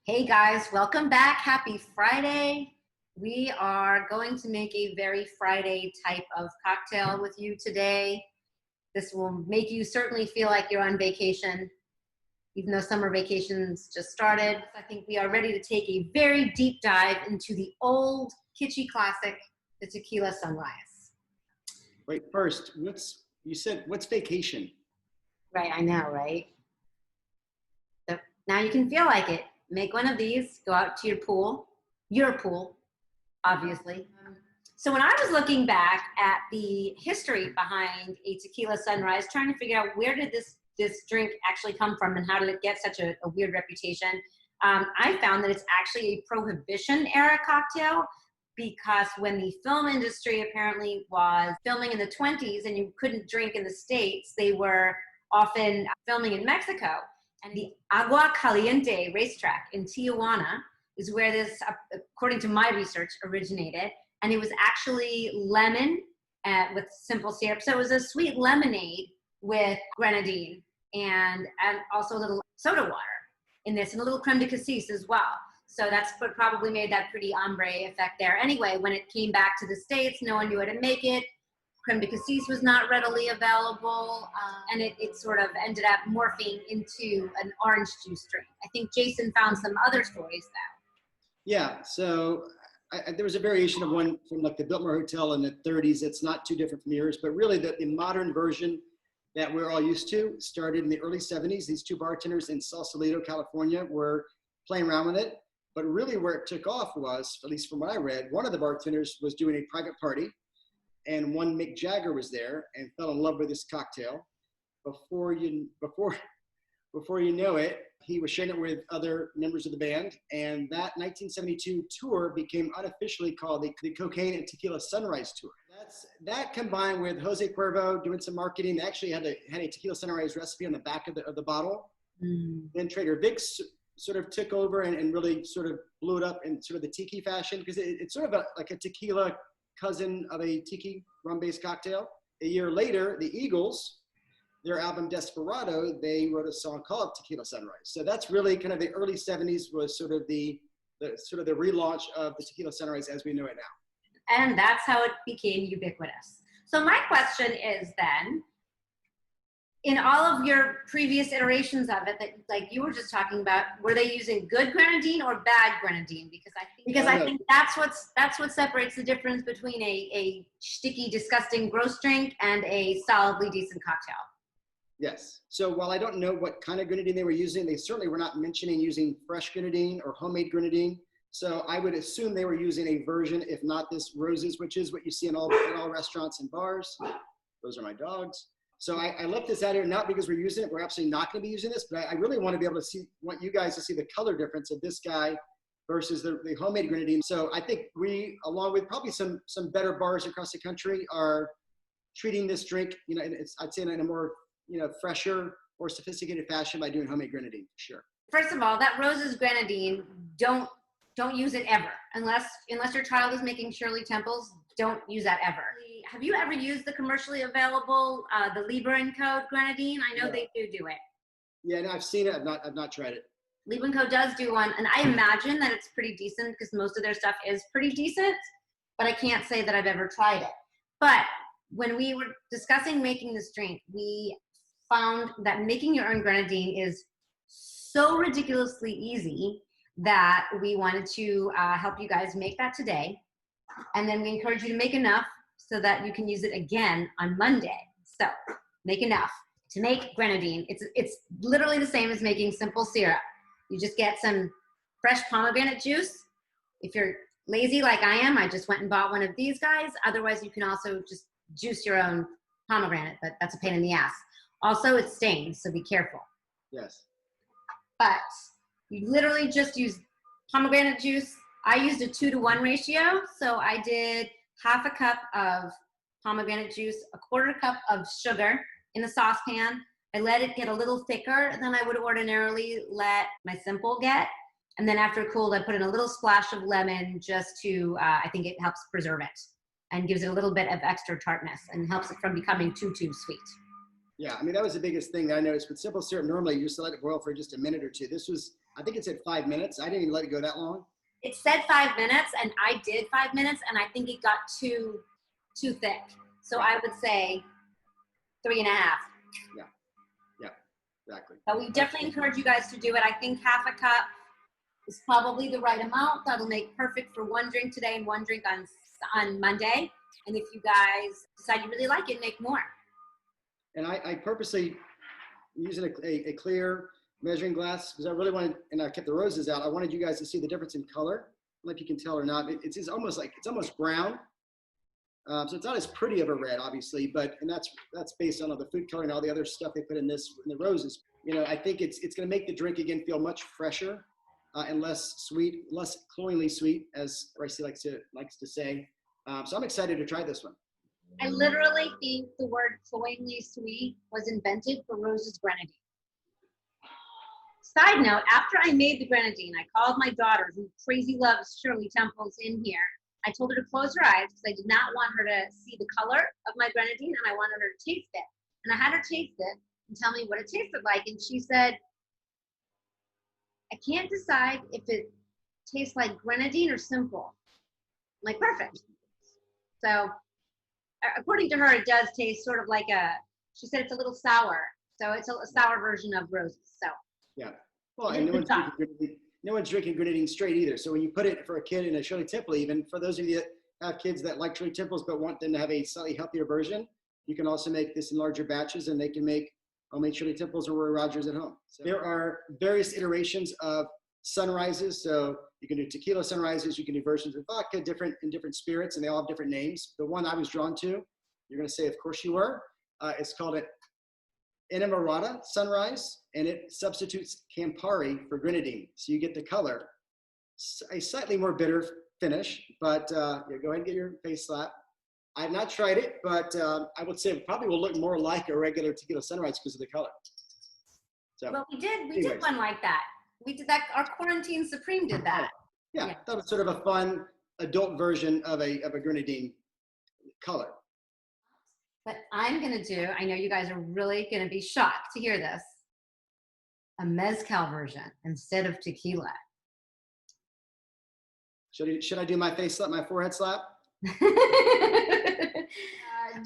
Hey guys, welcome back. Happy Friday. We are going to make a very Friday type of cocktail with you today. This will make you certainly feel like you're on vacation, even though summer vacations just started. I think we are ready to take a very deep dive into the old kitschy classic, the Tequila Sunrise. Wait, first, what's vacation? Right, I know, right? So now you can feel like it. Make one of these, go out to your pool, obviously. So when I was looking back at the history behind a tequila sunrise, trying to figure out where did this drink actually come from and how did it get such a weird reputation, I found that it's actually a Prohibition era cocktail, because when the film industry apparently was filming in the 20s and you couldn't drink in the States, they were often filming in Mexico. And the Agua Caliente racetrack in Tijuana is where this, according to my research, originated. And it was actually lemon with simple syrup. So it was a sweet lemonade with grenadine and also a little soda water in this, and a little creme de cassis as well. So that's what probably made that pretty ombre effect there. Anyway, when it came back to the States, no one knew how to make it. Creme de cassis was not readily available, and it sort of ended up morphing into an orange juice drink. I think Jason found some other stories though. Yeah, so there was a variation of one from like the Biltmore Hotel in the 30s. It's not too different from yours, but really the modern version that we're all used to started in the early 70s. These two bartenders in Sausalito, California were playing around with it. But really where it took off was, at least from what I read, one of the bartenders was doing a private party, and one Mick Jagger was there and fell in love with this cocktail. Before you know it, he was sharing it with other members of the band, and that 1972 tour became unofficially called the Cocaine and Tequila Sunrise Tour. That combined with Jose Cuervo doing some marketing. They actually had a Tequila Sunrise recipe on the back of the bottle. Then Trader Vic's sort of took over and really sort of blew it up in sort of the tiki fashion, because it's sort of like a tequila cousin of a tiki rum-based cocktail. A year later, the Eagles, their album Desperado, they wrote a song called Tequila Sunrise. So that's really kind of the early 70s was sort of the relaunch of the Tequila Sunrise as we know it now. And that's how it became ubiquitous. So my question is then, in all of your previous iterations of it that like you were just talking about, were they using good grenadine or bad grenadine? Because I think that's what separates the difference between a sticky, disgusting, gross drink and a solidly decent cocktail. Yes. So while I don't know what kind of grenadine they were using, they certainly were not mentioning using fresh grenadine or homemade grenadine. So I would assume they were using a version, if not this roses, which is what you see in all restaurants and bars. Those are my dogs. So I left this out here not because we're using it. We're absolutely not going to be using this, but I really want to be able to want you guys to see the color difference of this guy versus the homemade grenadine. So I think we, along with probably some better bars across the country, are treating this drink, I'd say in a more, fresher or sophisticated fashion by doing homemade grenadine, for sure. First of all, that roses grenadine, don't use it ever. Unless your child is making Shirley Temples, don't use that ever. Have you ever used the commercially available, the Lieber & Co. grenadine? I know they do it. Yeah, no, I've seen it. I've not tried it. Lieber & Co. does do one, and I imagine that it's pretty decent because most of their stuff is pretty decent, but I can't say that I've ever tried it. But when we were discussing making this drink, we found that making your own grenadine is so ridiculously easy that we wanted to help you guys make that today. And then we encourage you to make enough so that you can use it again on Monday. So make enough. To make grenadine, it's literally the same as making simple syrup. You just get some fresh pomegranate juice. If you're lazy like I am, I just went and bought one of these guys. Otherwise, you can also just juice your own pomegranate, but that's a pain in the ass. Also, it stains, so be careful. Yes. But you literally just use pomegranate juice. I used a 2-to-1 ratio, so I did half a cup of pomegranate juice, a quarter cup of sugar in a saucepan. I let it get a little thicker than I would ordinarily let my simple get. And then after it cooled, I put in a little splash of lemon just to, I think it helps preserve it and gives it a little bit of extra tartness and helps it from becoming too sweet. Yeah, I mean, that was the biggest thing that I noticed with simple syrup. Normally, you just let it boil for just a minute or two. I think it's at 5 minutes. I didn't even let it go that long. It said 5 minutes, and I did 5 minutes, and I think it got too thick. So I would say 3.5. Yeah, exactly. But we definitely encourage you guys to do it. I think half a cup is probably the right amount. That'll make perfect for one drink today and one drink on Monday. And if you guys decide you really like it, make more. And I purposely using a clear measuring glass because I really wanted, and I kept the roses out. I wanted you guys to see the difference in color. I don't know if you can tell or not. It's almost brown. So it's not as pretty of a red, obviously, and that's based on all the food coloring and all the other stuff they put in the roses. You know, I think it's going to make the drink again feel much fresher and less sweet, less cloyingly sweet, as Ricey likes to say. So I'm excited to try this one. I literally think the word cloyingly sweet was invented for Rose's grenadine. Side note, after I made the grenadine, I called my daughter, who crazy loves Shirley Temples, in here. I told her to close her eyes because I did not want her to see the color of my grenadine, and I wanted her to taste it. And I had her taste it and tell me what it tasted like. And she said, I can't decide if it tastes like grenadine or simple. I'm like, perfect. So according to her, it does taste sort of like she said it's a little sour. So it's a sour version of roses. So yeah. Well, and no one's drinking grenadine straight either. So when you put it for a kid in a Shirley Temple, even for those of you that have kids that like Shirley Temples but want them to have a slightly healthier version, you can also make this in larger batches, and they can make homemade Shirley Temples or Roy Rogers at home. So there are various iterations of sunrises. So you can do tequila sunrises. You can do versions of vodka, in different spirits, and they all have different names. The one I was drawn to, you're going to say, of course you were. It's called an Inamorata Sunrise, and it substitutes Campari for grenadine. So you get the color, a slightly more bitter finish, but yeah, go ahead and get your face slap. I have not tried it, but I would say it probably will look more like a regular tequila sunrise because of the color. So, well, we did one like that. We did that. Our Quarantine Supreme did that. Yeah, that was sort of a fun adult version of a grenadine color. But I'm going to do, I know you guys are really going to be shocked to hear this, a mezcal version instead of tequila. Should I do my face slap, my forehead slap?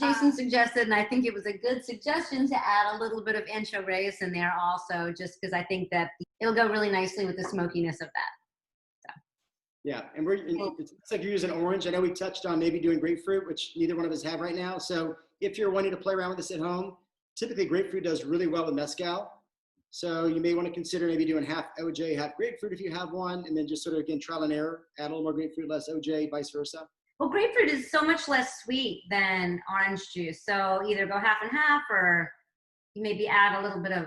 Jason suggested, and I think it was a good suggestion, to add a little bit of ancho reyes in there also, just because I think that it'll go really nicely with the smokiness of that. So. Yeah, and it looks like you're using orange. I know we touched on maybe doing grapefruit, which neither one of us have right now. So if you're wanting to play around with this at home, typically grapefruit does really well with mezcal. So you may want to consider maybe doing half OJ, half grapefruit if you have one, and then just sort of, again, trial and error, add a little more grapefruit, less OJ, vice versa. Well, grapefruit is so much less sweet than orange juice. So either go half and half, or you maybe add a little bit of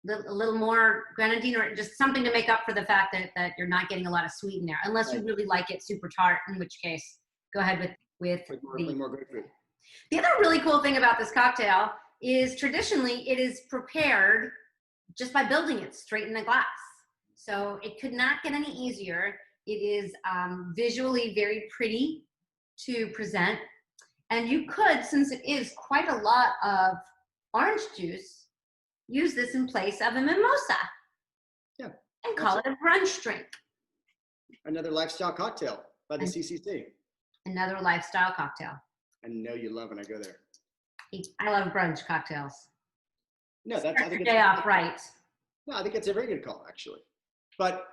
a little more grenadine, or just something to make up for the fact that you're not getting a lot of sweet in there, unless you really like it super tart, in which case go ahead with more grapefruit. The other really cool thing about this cocktail is traditionally it is prepared just by building it straight in the glass. So it could not get any easier. It is visually very pretty to present. And you could, since it is quite a lot of orange juice, use this in place of a mimosa. Yeah. And call it a brunch drink. Another lifestyle cocktail by the CCC. Another lifestyle cocktail. I know you love when I go there. I love brunch cocktails. No, I think day off right. No, I think it's a very good call, actually. But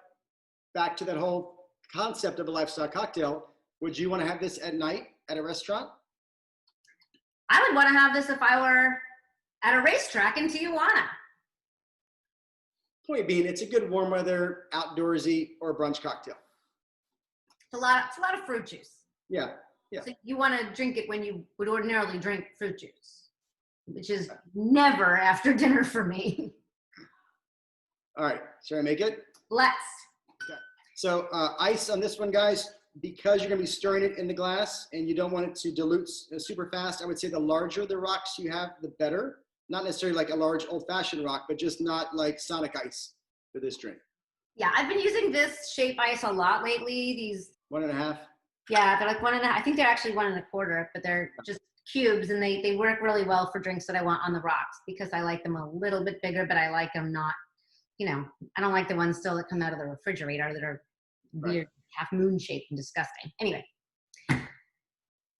back to that whole concept of a lifestyle cocktail, would you want to have this at night at a restaurant? I would want to have this if I were at a racetrack in Tijuana. Point being, it's a good warm weather, outdoorsy, or brunch cocktail. It's a lot of fruit juice. Yeah. Yeah. So you want to drink it when you would ordinarily drink fruit juice, which is never after dinner for me. All right, should I make it? Let's. Okay. So ice on this one, guys, because you're going to be stirring it in the glass and you don't want it to dilute super fast. I would say the larger the rocks you have, the better. Not necessarily like a large old-fashioned rock, but just not like Sonic ice for this drink. Yeah, I've been using this shape ice a lot lately. These 1.5. Yeah, they're like 1.5. I think they're actually 1.25, but they're just cubes, and they work really well for drinks that I want on the rocks because I like them a little bit bigger, but I like them not you know, I don't like the ones still that come out of the refrigerator that are weird, half moon shaped and disgusting. Anyway,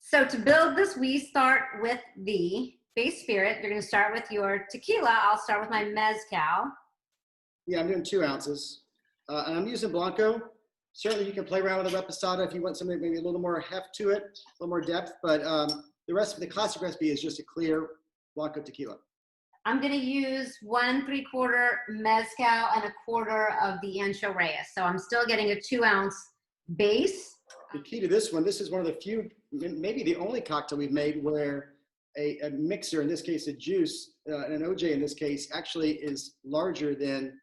so to build this, we start with the base spirit. You're going to start with your tequila. I'll start with my mezcal. Yeah, I'm doing 2 ounces. And I'm using Blanco. Certainly you can play around with a reposado if you want something maybe a little more heft to it, a little more depth. But the recipe, the classic recipe is just a clear Blanco tequila. I'm going to use 1 3/4 mezcal and 1/4 of the Ancho Reyes. So I'm still getting a 2 ounce base. The key to this one, this is one of the few, maybe the only cocktail we've made where a mixer, in this case a juice, and an OJ in this case, actually is larger than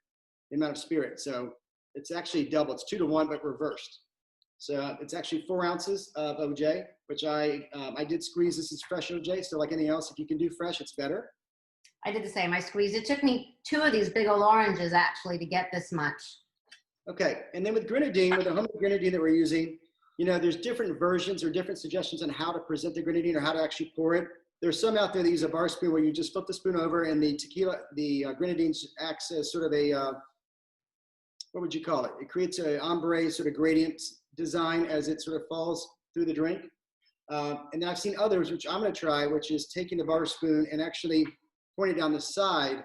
the amount of spirit. So it's actually double. It's 2 to 1, but reversed. So it's actually 4 ounces of OJ, which I did squeeze. This is fresh OJ. So like anything else, if you can do fresh, it's better. I did the same. I squeezed. It took me 2 of these big old oranges actually to get this much. Okay, and then with grenadine, with the homemade grenadine that we're using, you know, there's different versions or different suggestions on how to present the grenadine or how to actually pour it. There's some out there that use a bar spoon where you just flip the spoon over and the tequila, the grenadine acts as sort of a, what would you call it? It creates an ombre sort of gradient design as it sort of falls through the drink. And then I've seen others, which I'm going to try, which is taking the bar spoon and actually pouring it down the side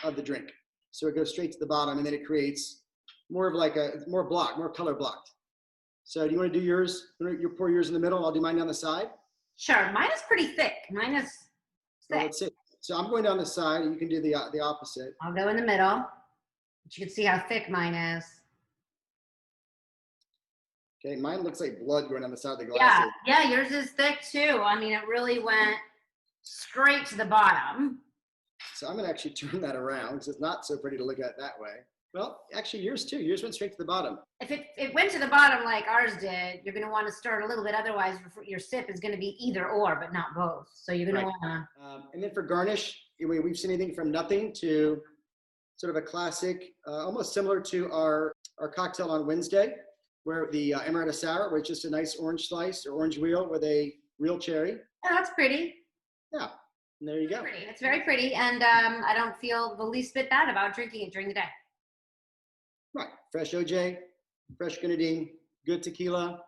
of the drink. So it goes straight to the bottom, and then it creates more of like a, more color blocked. So do you want to do yours? You pour yours in the middle. I'll do mine down the side. Sure. Mine is pretty thick. Mine is thick. Well, let's see. So I'm going down the side, and you can do the opposite. I'll go in the middle. But you can see how thick mine is. Okay, mine looks like blood going down the side of the glass. Yeah, yours is thick too. I mean, it really went straight to the bottom. So I'm gonna actually turn that around because it's not so pretty to look at that way. Well, actually yours too. Yours went straight to the bottom. If it went to the bottom like ours did, you're gonna want to stir it a little bit. Otherwise, your sip is gonna be either or, but not both. So you're gonna want to. And then for garnish, we've seen anything from nothing to sort of a classic, almost similar to our cocktail on Wednesday, where the Amaretto Sour, where it's just a nice orange slice or orange wheel with a real cherry. Oh, that's pretty. Yeah, and there you go. It's very pretty, and I don't feel the least bit bad about drinking it during the day. Right, fresh OJ, fresh grenadine, good tequila,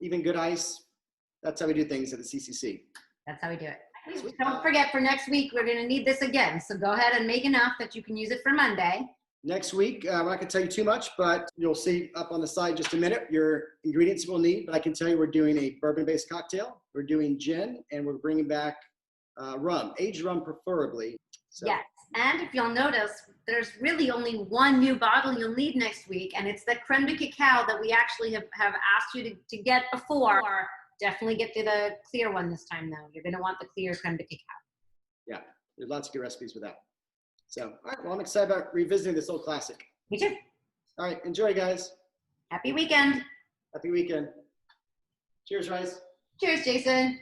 even good ice. That's how we do things at the CCC. That's how we do it. Don't forget, for next week, we're going to need this again. So go ahead and make enough that you can use it for Monday. Next week, I'm not going to tell you too much, but you'll see up on the side in just a minute your ingredients you will need. But I can tell you we're doing a bourbon-based cocktail. We're doing gin, and we're bringing back rum, aged rum preferably. So. Yes, and if you'll notice, there's really only one new bottle you'll need next week, and it's the creme de cacao that we actually have asked you to get before. Definitely get to the clear one this time, though. You're going to want the clear creme de cacao. Yeah, there's lots of good recipes with that. So, all right, well, I'm excited about revisiting this old classic. Me too. All right, enjoy, guys. Happy weekend. Happy weekend. Cheers, Rice. Cheers, Jason.